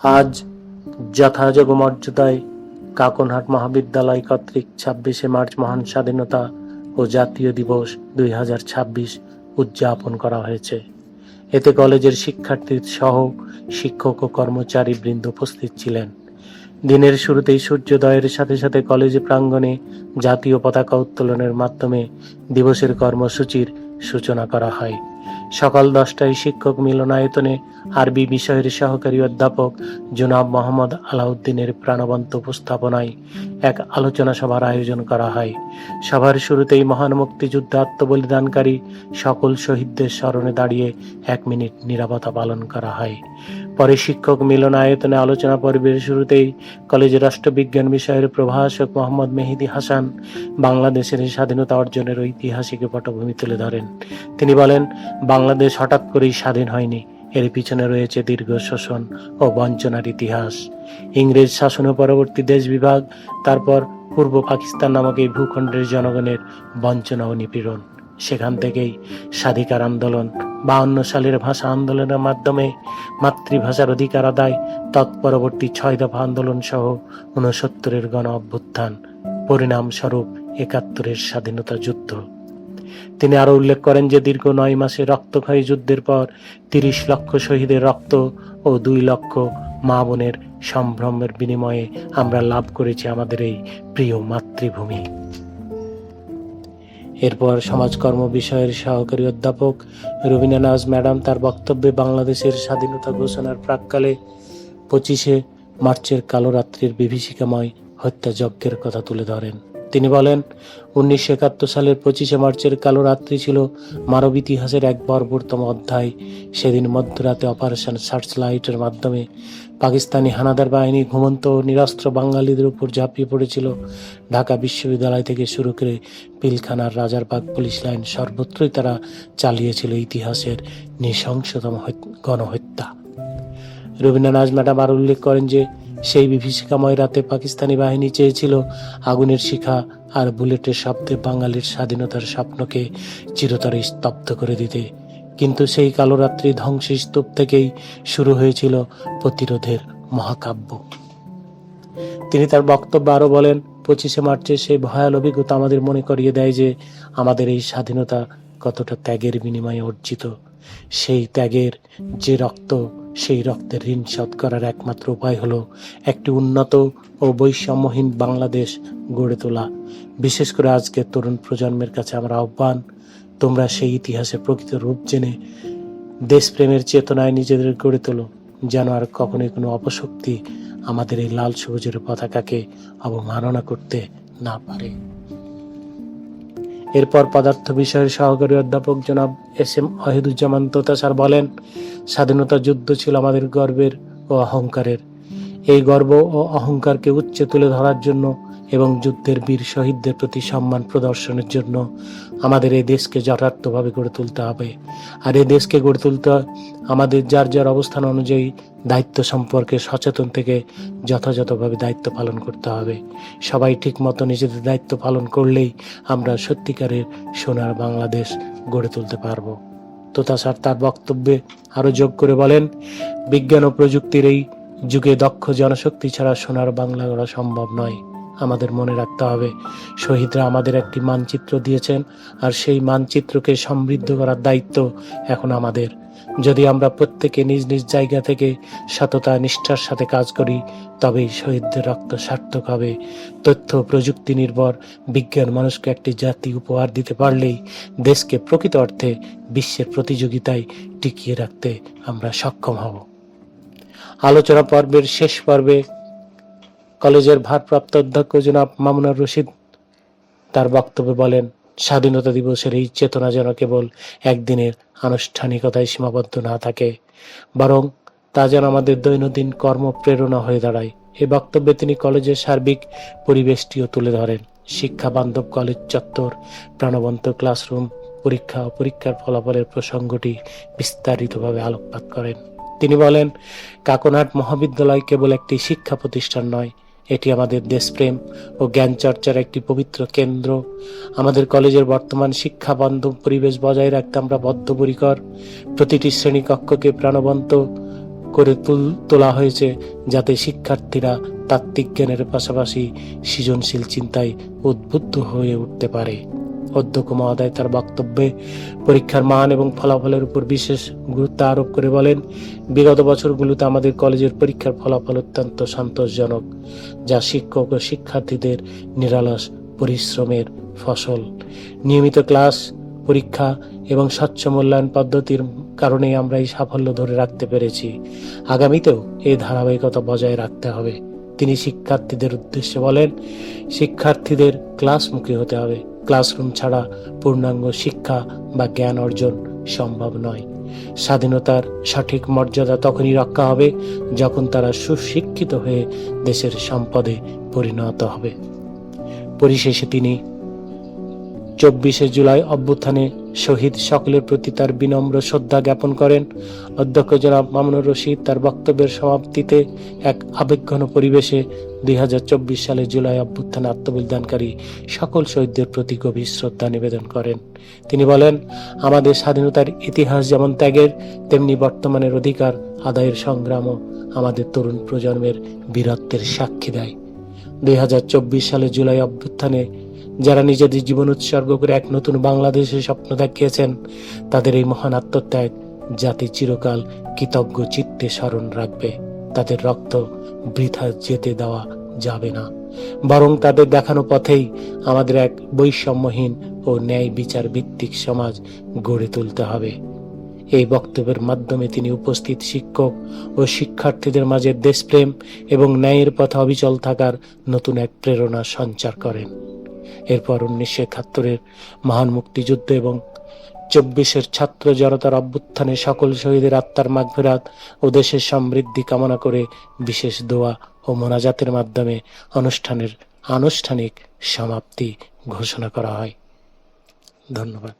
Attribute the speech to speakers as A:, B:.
A: আজ যথাযোগ্য মর্যাদায় কাকনহাট মহাবিদ্যালয় কর্তৃক ২৬শে মার্চ মহান স্বাধীনতা ও জাতীয় দিবস ২০২৬ উদযাপন করা হয়েছে। এতে কলেজের শিক্ষার্থী সহ শিক্ষক ও কর্মচারী বৃন্দ উপস্থিত ছিলেন। দিনের শুরুতেই সূর্যোদয়ের সাথে সাথে কলেজ প্রাঙ্গণে জাতীয় পতাকা উত্তোলনের মাধ্যমে দিবসের কর্মসূচির সূচনা করা হয়। সকাল 10টায় শিক্ষক মিলনায়তনে আরবি বিষয়ের সহকারী অধ্যাপক জনাব মোহাম্মদ আলাউদ্দিনের প্রাণবন্ত উপস্থাপনায় এক আলোচনা সভার আয়োজন করা হয়। সভার শুরুতেই মহান মুক্তিযুদ্ধে আত্মবলিদানকারী সকল শহীদদের স্মরণে দাঁড়িয়ে 1 মিনিট নীরবতা পালন করা হয়। পরে শিক্ষক মিলনায়তনে আলোচনা পর্বের শুরুতেই কলেজের রাষ্ট্রবিজ্ঞান বিষয়ের প্রভাষক মোহাম্মদ মেহেদী হাসান বাংলাদেশের স্বাধীনতা অর্জনের ঐতিহাসিক পটভূমি তুলে ধরেন। তিনি বলেন, বাংলাদেশ হঠাৎ করেই স্বাধীন হয়নি, এর পিছনে রয়েছে দীর্ঘ শোষণ ও বঞ্চনার ইতিহাস। ইংরেজ শাসন পরবর্তী দেশ বিভাগ, তারপর পূর্ব পাকিস্তান নামক এই ভূখণ্ডের জনগণের বঞ্চনা ও নিপীড়ন। সেখান থেকেই স্বাধিকার আন্দোলন, 52 সালের ভাষা আন্দোলনের মাধ্যমে মাতৃভাষার অধিকার আদায়, তৎপরবর্তী 6 দফা আন্দোলন সহ 69-এর গণ অভ্যুত্থান, পরিণামস্বরূপ 71-এর স্বাধীনতা যুদ্ধ। তিনি আরো উল্লেখ করেন যে দীর্ঘ 9 মাসে রক্তক্ষয়ী যুদ্ধের পর 30 লক্ষ শহীদের রক্ত ও 2 লক্ষ মা বোনের সম্ভ্রমের বিনিময়ে আমরা লাভ করেছি আমাদের এই প্রিয় মাতৃভূমি। এরপর সমাজকর্ম বিষয়ের সহকারী অধ্যাপক রুবিনা নাজ ম্যাডাম তার বক্তব্যে বাংলাদেশের স্বাধীনতা ঘোষণার প্রাক্কালে 25শে মার্চের কালো রাত্রির বিভীষিকাময় হত্যাযজ্ঞের কথা তুলে ধরেন। তিনি বলেন, 1971 সালের 25শে মার্চের কালো রাত্রি ছিল মানব ইতিহাসের এক বর্বরতম অধ্যায়। সেদিন মধ্যরাতে অপারেশন সার্চলাইটের মাধ্যমে পাকিস্তানি হানাদার বাহিনী ঘুমন্ত ও নিরস্ত্র বাঙালিদের উপর ঝাঁপিয়ে পড়েছিল। ঢাকা বিশ্ববিদ্যালয় থেকে শুরু করে পিলখানার রাজারবাগ পুলিশ লাইন সর্বত্রই তারা চালিয়েছিল ইতিহাসের নৃশংসতম গণহত্যা। রুবিনা নাজ ম্যাডাম আর উল্লেখ করেন যে সেই বিভীষিকাময় রাতে পাকিস্তানি বাহিনী চেয়েছিল আগুনের শিখা আর বুলেটের শব্দে বাঙালির স্বাধীনতার স্বপ্নকে চিরতরে স্তব্ধ করে দিতে, কিন্তু সেই কালো রাত্রি ধ্বংসস্তূপ থেকেই শুরু হয়েছিল প্রতিরোধের মহাকাব্য। তিনি তার বক্তব্য আরো বলেন, 25শে মার্চের সেই ভয়াল অভিজ্ঞতা আমাদের মনে করিয়ে দেয় যে আমাদের এই স্বাধীনতা কতটা ত্যাগের বিনিময়ে অর্জিত। সেই ত্যাগের যে রক্ত, সেই রক্তের ঋণ শোধ করার একমাত্র উপায় হলো একটি উন্নত ও বৈষম্যহীন বাংলাদেশ গড়ে তোলা। বিশেষ করে আজকের তরুণ প্রজন্মের কাছে আমার আহ্বান, তোমরা সেই ইতিহাসের প্রকৃত রূপ জেনে দেশপ্রেমের চেতনায় নিজেদের গড়ে তোলো, যেন আর কখনোই কোনো অপশক্তি আমাদের এই লাল সবুজের পতাকাকে অবমাননা করতে না পারে। এরপর পদার্থ বিষয়ের সহকারী অধ্যাপক জনাব SM ওয়াহিদুজ্জামান তোতা স্যার বলেন, স্বাধীনতা যুদ্ধ ছিল আমাদের গর্বের ও অহংকারের। এই গর্ব ও অহংকারকে উচ্চে তুলে ধরার জন্য এবং যুদ্ধের বীর শহীদদের প্রতি সম্মান প্রদর্শনের জন্য আমাদের এই দেশকে যথার্থভাবে গড়ে তুলতে হবে। আর এই দেশকে গড়ে তুলতে আমাদের যার যার অবস্থান অনুযায়ী দায়িত্ব সম্পর্কে সচেতন থেকে যথাযথভাবে দায়িত্ব পালন করতে হবে। সবাই ঠিক মতো নিজেদের দায়িত্ব পালন করলেই আমরা সত্যিকারের সোনার বাংলাদেশ গড়ে তুলতে পারবো। তোতা স্যার তার বক্তব্যে আরো যোগ করে বলেন, বিজ্ঞান ও প্রযুক্তির এই যুগে দক্ষ জনশক্তি ছাড়া সোনার বাংলা গড়া সম্ভব নয়। আমাদের মনে রাখতে হবে, শহীদরা আমাদের একটি মানচিত্র দিয়েছেন, আর সেই মানচিত্রকে সমৃদ্ধ করার দায়িত্ব এখন আমাদের। যদি আমরা প্রত্যেকে নিজ নিজ জায়গা থেকে সততা নিষ্ঠার সাথে কাজ করি, তবেই শহীদদের রক্ত সার্থক হবে। তথ্য প্রযুক্তি নির্ভর বিজ্ঞান মানুষকে একটি জাতি উপহার দিতে পারলেই দেশকে প্রকৃত অর্থে বিশ্বের প্রতিযোগিতায় টিকিয়ে রাখতে আমরা সক্ষম হব। আলোচনা পর্বের শেষ পর্বে কলেজের ভারপ্রাপ্ত অধ্যক্ষ জনাব মামুনুর রশিদ তার বক্তব্যে বলেন, স্বাধীনতা দিবসের এই চেতনা যেন কেবল একদিনের আনুষ্ঠানিকতায় সীমাবদ্ধ না থাকে, বরং তা যেন আমাদের দৈনন্দিন কর্মপ্রেরণা হয়ে দাঁড়ায়। এই বক্তব্যে তিনি কলেজের সার্বিক পরিবেশটিও তুলে ধরেন। শিক্ষা বান্ধব কলেজ চত্বর, প্রাণবন্ত ক্লাসরুম, পরীক্ষা ও পরীক্ষার ফলাফলের প্রসঙ্গটি বিস্তারিতভাবে আলোকপাত করেন। তিনি বলেন, কাকনহাট মহাবিদ্যালয় কেবল একটি শিক্ষা প্রতিষ্ঠান নয়, এটি আমাদের দেশপ্রেম ও জ্ঞান চর্চার একটি পবিত্র কেন্দ্র। আমাদের কলেজের বর্তমান শিক্ষা বান্ধব পরিবেশ বজায় রাখতে আমরা বদ্ধপরিকর। প্রতিটি শ্রেণী কক্ষকে প্রাণবন্ত করে তোলা হয়েছে, যাতে শিক্ষার্থীরা তাত্ত্বিক জ্ঞানের পাশাপাশি সৃজনশীল চিন্তায় উদ্বুদ্ধ হয়ে উঠতে পারে। অধ্যক্ষ মহোদয় তার বক্তব্যে পরীক্ষার মান এবং ফলাফলের উপর বিশেষ গুরুত্ব আরোপ করে বলেন, বিগত বছরগুলোতে আমাদের কলেজের পরীক্ষার ফলাফল অত্যন্ত সন্তোষজনক, যা শিক্ষক ও শিক্ষার্থীদের নিরলস পরিশ্রমের ফসল। নিয়মিত ক্লাস, পরীক্ষা এবং স্বচ্ছ মূল্যায়ন পদ্ধতির কারণে আমরা এই সাফল্য ধরে রাখতে পেরেছি। আগামীতেও এই ধারাবাহিকতা বজায় রাখতে হবে। তিনি শিক্ষার্থীদের উদ্দেশ্যে বলেন, শিক্ষার্থীদের ক্লাসমুখী হতে হবে। ক্লাসরুম ছাড়া পূর্ণাঙ্গ শিক্ষা বা জ্ঞান অর্জন সম্ভব নয়। স্বাধীনতার সঠিক মর্যাদা তখনই রক্ষা হবে যখন তারা সুশিক্ষিত হয়ে দেশের সম্পদে পরিণত হবে। পরিশেষে তিনি 24শে জুলাই অভ্যুত্থানে শহীদ সকলের প্রতি তার বিনম্র শ্রদ্ধা জ্ঞাপন করেন। অধ্যক্ষ জনাব মামুনুর রশিদ তার বক্তব্যের সমাপ্তিতে এক আবেগঘন পরিবেশে 2024 সালে জুলাই অভ্যুত্থানে আত্মবলিদানকারী সকল শহীদদের প্রতি গভীর শ্রদ্ধা নিবেদন করেন। তিনি বলেন, আমাদের স্বাধীনতার ইতিহাস যেমন ত্যাগের, তেমনি বর্তমানের অধিকার আদায়ের সংগ্রামও আমাদের তরুণ প্রজন্মের বীরত্বের সাক্ষী দেয়। 2024 সালে জুলাই অভ্যুত্থানে যারা নিজেদের জীবন উৎসর্গ করে এক নতুন বাংলাদেশের স্বপ্ন দেখিয়েছেন, তাদের এই মহান আত্মত্যাগ জাতি চিরকাল কৃতজ্ঞ চিত্তে স্মরণ রাখবে। তাদের রক্ত বৃথা যেতে দেওয়া যাবে না, বরং তাদের দেখানো পথেই আমাদের এক বৈষম্যহীন ও ন্যায় বিচার ভিত্তিক সমাজ গড়ে তুলতে হবে। এই বক্তব্যের মাধ্যমে তিনি উপস্থিত শিক্ষক ও শিক্ষার্থীদের মাঝে দেশপ্রেম এবং ন্যায়ের পথে অবিচল থাকার নতুন এক প্রেরণা সঞ্চার করেন। এরপর 1971-এর মহান মুক্তিযুদ্ধ এবং 24-এর ছাত্র জনতার অভ্যুত্থানে সকল শহীদের আত্মার মাগফিরাত ও দেশের সমৃদ্ধি কামনা করে বিশেষ দোয়া ও মোনাজাতের মাধ্যমে অনুষ্ঠানের আনুষ্ঠানিক সমাপ্তি ঘোষণা করা হয়। ধন্যবাদ।